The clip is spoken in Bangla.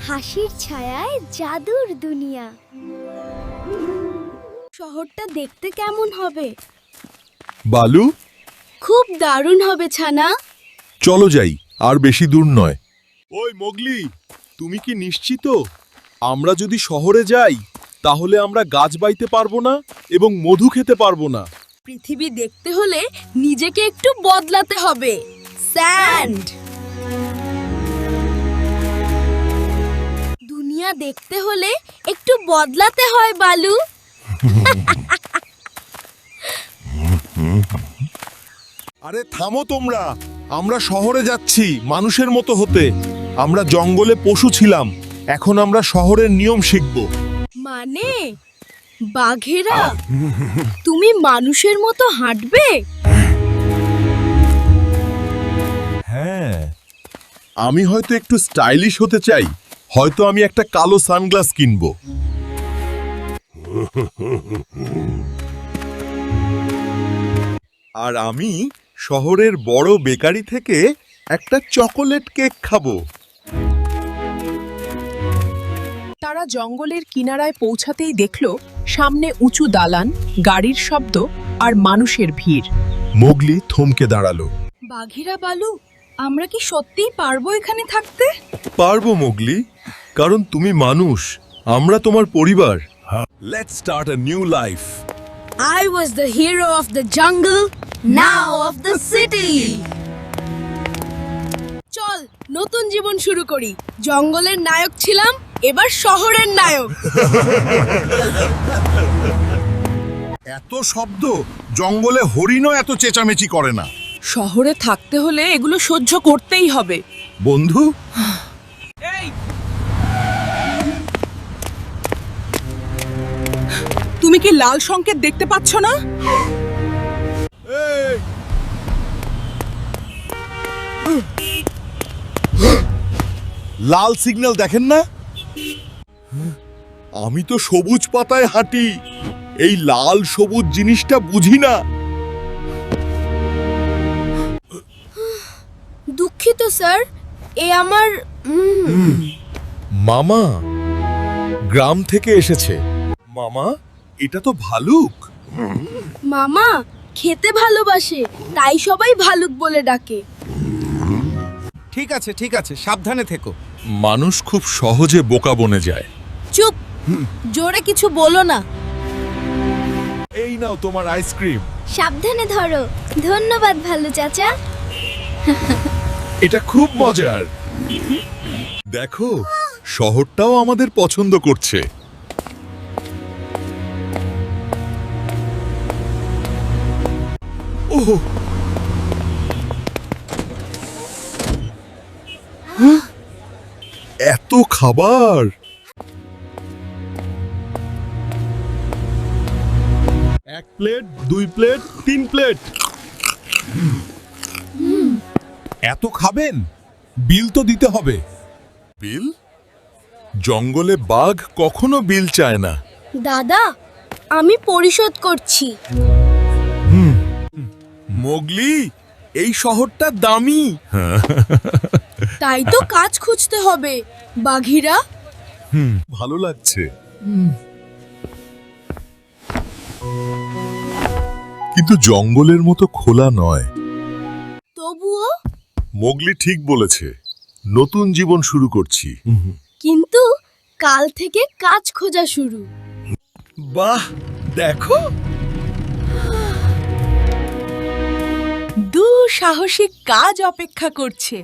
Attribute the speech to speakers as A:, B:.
A: হাসির ছায়ায় জাদুর দুনিয়া। শহরটা দেখতে কেমন হবে?
B: বালু,
A: খুব দারুণ হবে ছানা।
B: চলো যাই, আর বেশি দূর নয়। ওই মোগলি, তুমি কি নিশ্চিত? আমরা যদি শহরে যাই তাহলে আমরা গাছ বাইতে পারবো না এবং মধু খেতে পারবো না।
A: পৃথিবী দেখতে হলে নিজেকে একটু বদলাতে হবে। স্যান্ড। দুনিয়া দেখতে হলে একটু বদলাতে হয় বালু।
B: আরে থামো তোমরা, আমরা শহরে যাচ্ছি মানুষের মতো হতে। আমরা জঙ্গলে পশু ছিলাম, এখন আমরা শহরের নিয়ম শিখব।
A: মানে বাঘেরা তুমি মানুষের মতো হাঁটবে?
B: হ্যাঁ, আমি হয়তো একটু স্টাইলিশ হতে চাই। হয়তো আমি একটা কালো সানগ্লাস কিনবো। আর আমি শহরের বড় বেকারি থেকে একটা চকোলেট কেক খাবো।
C: তারা জঙ্গলের কিনারায় পৌঁছাতেই দেখল সামনে উঁচু দালান, গাড়ির শব্দ আর মানুষের ভিড়।
B: মোগলি থমকে দাঁড়ালো।
A: বাঘেরা বালু, আমরা কি সত্যিই পারবো এখানে থাকতে?
B: পারবো মোগলি, কারণ তুমি মানুষ, আমরা তোমার পরিবার। Let's start a new life.
A: I was the hero of the jungle, now of the city. চল নতুন জীবন শুরু করি। জঙ্গলের নায়ক ছিলাম, এবার শহরের নায়ক।
B: এত শব্দ, জঙ্গলে হরিণও এত চেঁচামেচি করে না।
C: শহরে থাকতে হলে এগুলো সহ্য করতেই হবে।
B: বন্ধু,
C: তুমি কি লাল সংকেত দেখতে পাচ্ছ না?
B: লাল সিগন্যাল দেখেন না? আমি তো সবুজ পাতায় হাঁটি, এই লাল সবুজ জিনিসটা বুঝি না।
A: দুঃখিত স্যার, এ আমার
B: মামা গ্রাম থেকে এসেছে। মামা, এটা তো ভালুক।
A: মামা খেতে ভালোবাসে, তাই সবাই ভালুক বলে ডাকে।
D: ঠিক আছে, সাবধানে থেকো।
B: মানুষ খুব সহজে বোকা বনে যায়।
A: চুপ, জোরে কিছু বলো না।
B: এই নাও তোমার আইসক্রিম।
A: সাবধানে ধরো। ধন্যবাদ ভালু চাচা।
B: এটা খুব মজার। দেখো, শহরটাও আমাদের পছন্দ করছে। ওহ, এত খাবার! এক প্লেট, 2 প্লেট, 3 প্লেট। এত খাবেন? বিল তো দিতে হবে। বিল? জঙ্গলে বাঘ কখনো বিল চায় না।
A: দাদা, আমি পরিশোধ করছি।
B: মোগলি, এই শহরটা দামি।
A: তাই তো কাজ খুঁজতে হবে। বাঘিরা
B: ভালো লাগছে, কিন্তু জঙ্গলের মতো খোলা নয়।
A: তবুও
B: মোগলি ঠিক বলেছে, নতুন জীবন শুরু করছি।
A: কিন্তু কাল থেকে কাজ খোঁজা শুরু।
B: বাহ, দেখো,
C: সাহসিক কাজ অপেক্ষা করছে।